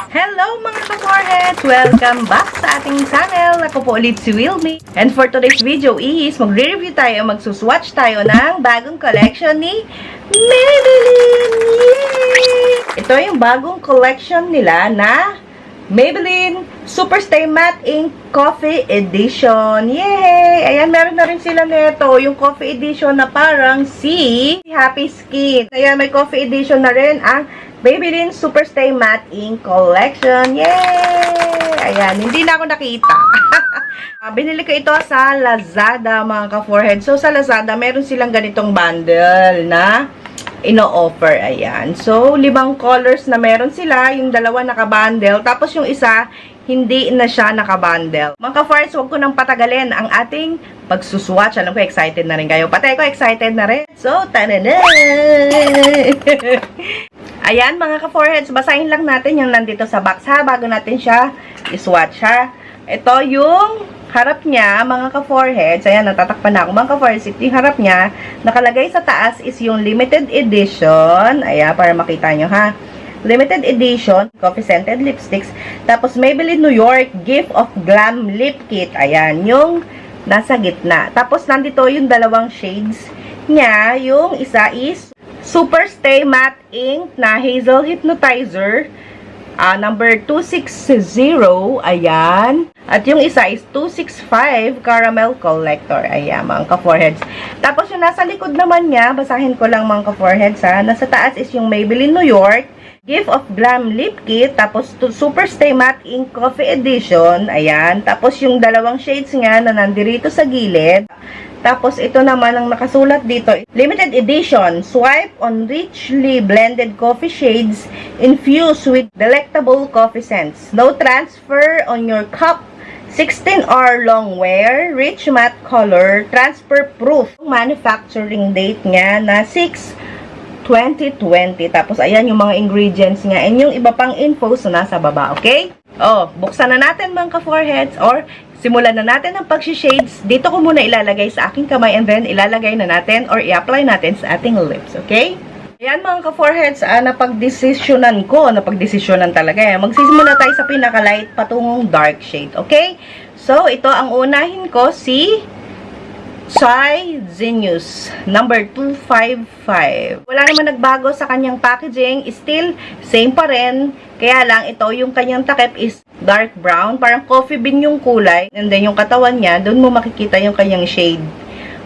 Hello mga ka-foreheads! Welcome back sa ating channel. Ako po ulit si Wilmy. And for today's video is magre-review tayo, magsuswatch tayo ng bagong collection ni Maybelline! Yay! Ito yung bagong collection nila na Maybelline Superstay Matte Ink Coffee Edition. Yay! Ayan, meron na rin sila nito. Yung Coffee Edition na parang si Happy Skin. Ayan, may Coffee Edition na rin ang Maybelline Superstay Matte Ink Collection. Yay! Ayan, hindi na ako nakita. Binili ko ito sa Lazada, mga ka-forehead. So, sa Lazada, meron silang ganitong bundle na ino-offer. Ayan. So, 5 colors na meron sila. Yung 2 naka-bundle. Tapos, yung isa, hindi na siya naka-bundle. Mga ka-foreheads, huwag ko nang patagalin ang ating pagsuswatch. Alam ko, excited na rin kayo. Pati ko, excited na rin. So, ta-da-da! Ayan, mga ka-foreheads, basahin lang natin yung nandito sa box, ha, bago natin siya iswatch, ha. Ito yung harap niya, mga ka-foreheads. Ayan, natatakpan na ako. Mga ka-foreheads, ito yung harap niya. Nakalagay sa taas is yung limited edition. Ayan, para makita nyo, ha. Limited edition, coffee scented lipsticks. Tapos, Maybelline New York Gift of Glam Lip Kit. Ayan, yung nasa gitna. Tapos, nandito yung 2 shades niya. Yung isa is Superstay Matte Ink na Hazel Hypnotizer. Number 260. Ayan. At yung isa is 265 Caramel Collector. Ayan, mga ka-foreheads. Tapos yung nasa likod naman niya, basahin ko lang mga ka-foreheads, ha. Nasa taas is yung Maybelline New York Gift of Glam Lip Kit. Tapos Superstay Matte Ink Coffee Edition. Ayan. Tapos yung 2 shades nga na nandirito sa gilid. Tapos, ito naman ang nakasulat dito. Limited edition. Swipe on richly blended coffee shades infused with delectable coffee scents. No transfer on your cup. 16-hour long wear. Rich matte color. Transfer proof. Manufacturing date niya na 6/2020. Tapos, ayan yung mga ingredients niya. And yung iba pang info so nasa baba. Okay? Oh, buksan na natin mga ka-foreheads or simulan na natin ang pag-shades. Dito ko muna ilalagay sa aking kamay and then ilalagay na natin or i-apply natin sa ating lips. Okay? Ayan mga ka-foreheads, napag-desisyonan talaga. Magsisimula tayo sa pinaka-light patungong dark shade. Okay? So, ito ang unahin ko si Chai Genius, number 255. Wala naman nagbago sa kanyang packaging. Still, same pa rin. Kaya lang, ito yung kanyang takip is dark brown. Parang coffee bean yung kulay. And then, yung katawan niya, doon mo makikita yung kanyang shade.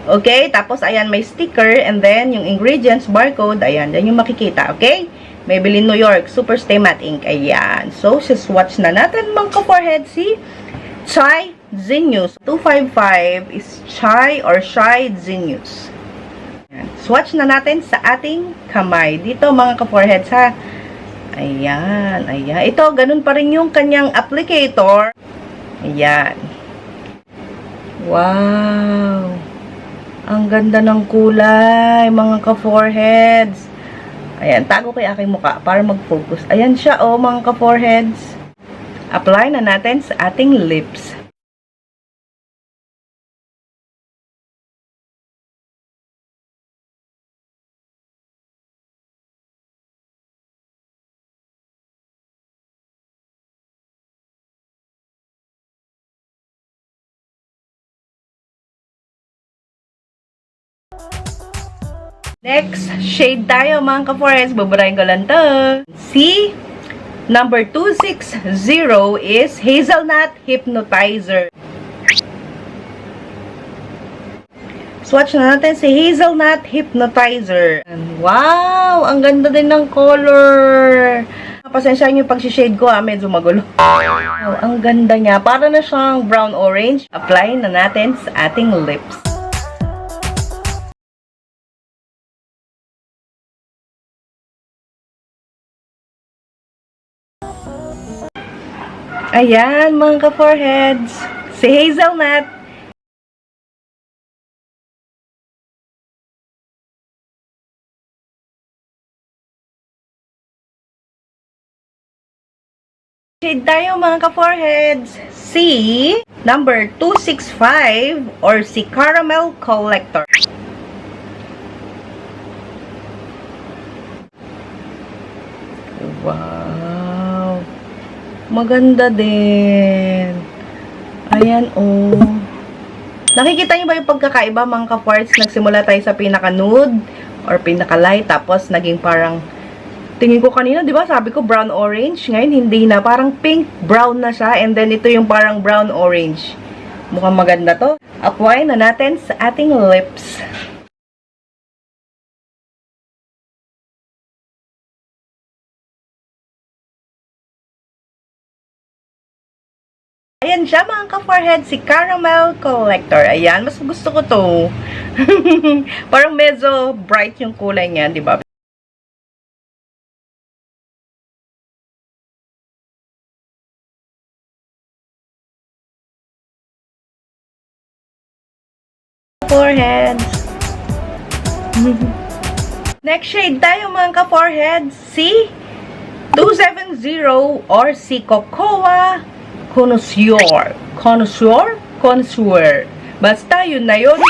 Okay? Tapos, ayan, may sticker. And then, yung ingredients, barcode. Ayan, yan yung makikita. Okay? Maybelline New York Superstay Matte Ink. Ayan. So, swatch na natin mga ka-forehead si Chai Genius. 255 is Chai or Chai Genius. Ayan. Swatch na natin sa ating kamay. Dito mga ka-foreheads, ha. Ayan, ayan. Ito, ganun pa rin yung kanyang applicator. Ayan. Wow. Ang ganda ng kulay, mga ka-foreheads. Ayan, tago ko yung aking mukha para mag-focus. Ayan siya, oh, mga ka-foreheads. Apply na natin sa ating lips. Next shade tayo mga ka-foreheads. Babarayin ko lang to. Si number 260 is Hazelnut Hypnotizer. Swatch na natin si Hazelnut Hypnotizer. Wow! Ang ganda din ng color. Pasensya niyo pag shade ko, medyo magulo. Wow, ang ganda niya. Para na siyang brown orange. Apply na natin sa ating lips. Ayan, mga ka-foreheads. Si Hazelnut. Shade tayo, mga ka-foreheads. Si number 265 or si Caramel Collector. Wow. Maganda din. Ayan, oh. Nakikita niyo ba yung pagkakaiba, mga ka-farts? Nagsimula tayo sa pinaka-nude or pinaka-light, tapos naging parang, tingin ko kanina, di ba, sabi ko brown-orange. Ngayon, hindi na. Parang pink-brown na siya. And then, ito yung parang brown-orange. Mukhang maganda to. Apply na natin sa ating lips. Ayan siya, mga ka-forehead, si Caramel Collector. Ayan, mas gusto ko to. Parang medyo bright yung kulay niya, di ba? Foreheads. Next shade tayo, mga ka-foreheads, si 270 or si Cocoa Connoisseur. Connoisseur? Connoisseur. Basta, yun na yun.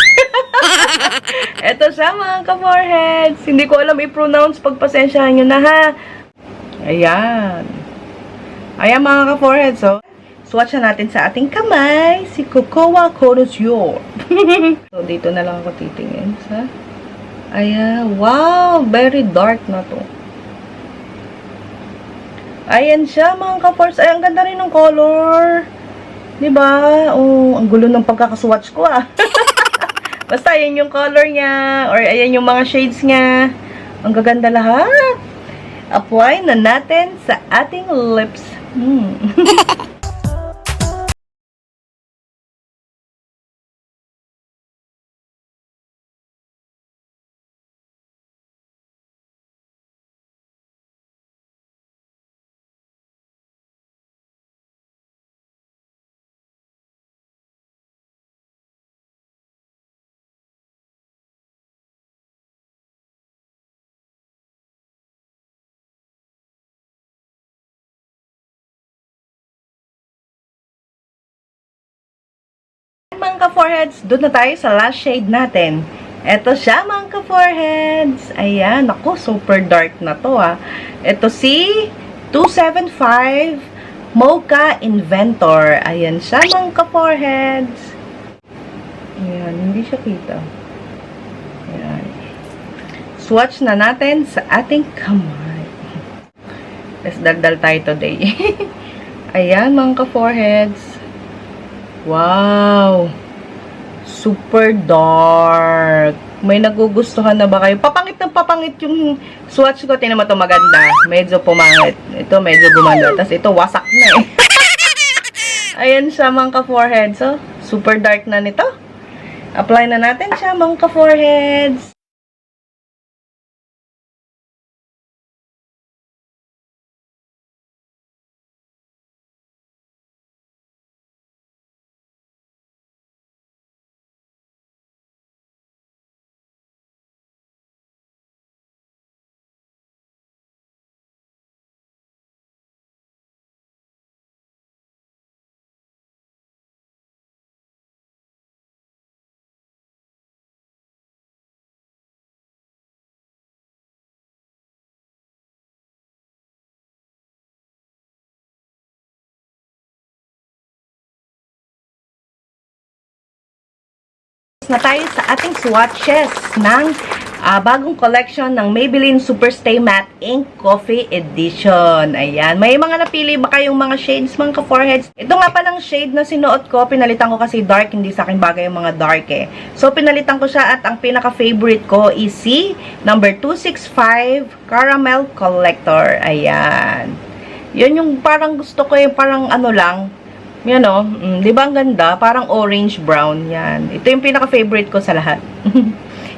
Ito siya, mga ka-foreheads. Hindi ko alam i-pronounce. Pagpasensyahan nyo na, ha? Ayan. Ayan, mga ka-foreheads, oh. Swatch na natin sa ating kamay. Si Cocoa Connoisseur. So, dito na lang ako titingin sa... Ayan. Wow! Very dark na to. Ayan siya, mga ka-foreheads. Ay, ang ganda rin ng color. Diba? Oh, ang gulo ng pagkakaswatch ko, ah. Basta, ayan yung color niya. Or, ayan yung mga shades niya. Ang gaganda lahat. Apply na natin sa ating lips. Mga ka-foreheads, doon na tayo sa last shade natin. Ito siya, mga ka-foreheads. Ayan, ako, super dark na to, ah. Ito si 275 Mocha Inventor. Ayan siya, mga ka-foreheads. Ayan, hindi siya kita. Ayan. Swatch na natin sa ating kamay. Let's daldal tayo today. Ayan, mga ka-foreheads. Wow! Super dark. May nagugustuhan na ba kayo? Papangit ng papangit yung swatch ko. Tingnan mo ito, maganda. Medyo pumangit. Ito, medyo gumanda. Tapos ito, wasak na eh. Ayan siya, mga ka-foreheads. So, super dark na nito. Apply na natin siya, mga ka-foreheads. Na tayo sa ating swatches ng bagong collection ng Maybelline Superstay Matte Ink Coffee Edition. Ayan. May mga napili ba kayong mga shades, mga ka-foreheads? Ito nga palang shade na sinuot ko. Pinalitan ko kasi dark. Hindi sa akin bagay yung mga dark eh. So, pinalitan ko siya at ang pinaka-favorite ko is si number 265 Caramel Collector. Ayan. Yun yung parang gusto ko yung parang ano lang. Yan o. Di ba ang ganda? Parang orange-brown. Yan. Ito yung pinaka-favorite ko sa lahat.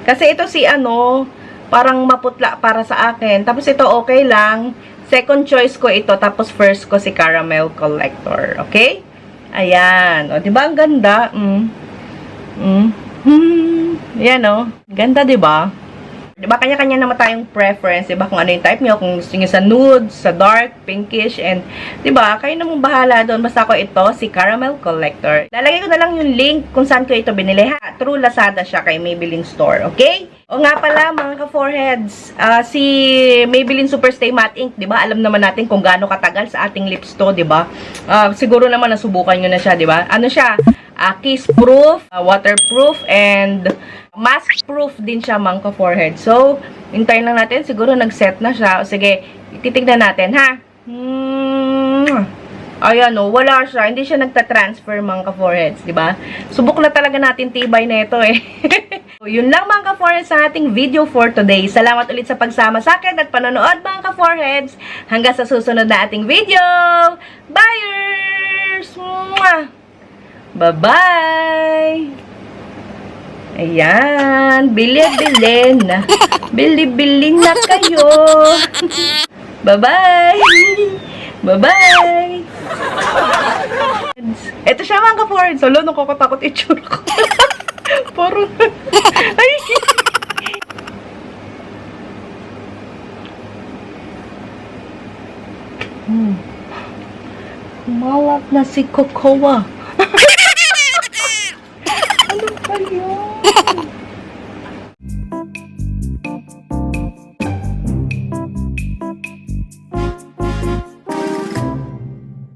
Kasi ito si ano, parang maputla para sa akin. Tapos ito okay lang. Second choice ko ito. Tapos first ko si Caramel Collector. Okay? Ayan. O, di ba ang ganda? Yan o. Ganda, di ba? Diba, kanya-kanya naman tayong preference, diba, kung ano yung type nyo, kung gusto nyo sa nude, sa dark, pinkish, and, diba, kayo namang bahala doon. Basta ko ito, si Caramel Collector. Lalagay ko na lang yung link kung saan ko ito binili, ha? Through Lazada siya kay Maybelline Store, okay? O nga pala, mga ka-foreheads, si Maybelline Superstay Matte Ink, diba, alam naman natin kung gaano katagal sa ating lips to, diba? Siguro naman nasubukan nyo na siya, diba? Ano siya? Kiss-proof, waterproof, and mask-proof din siya, mga ka-forehead. So, hintayin lang natin. Siguro nag-set na siya. O, sige, titignan natin, ha? Ayan, o. Wala siya. Hindi siya nagta-transfer, mga ka-foreheads, diba? Subok na talaga natin tibay na ito, eh. So, yun lang, mga ka-foreheads, sa ating video for today. Salamat ulit sa pagsama sa akin at panonood, mga ka-foreheads. Hanggang sa susunod na ating video. Buyers! Mwah! Bye-bye! Ayan. Bili-bilin. Bili-bilin na kayo. Bye-bye! Bye-bye! Ito siya, mga ka-foreheads. Salo, nakakatakot itsura ko. Parang... Ay! Malak na si Cocoa. Ano ba yun?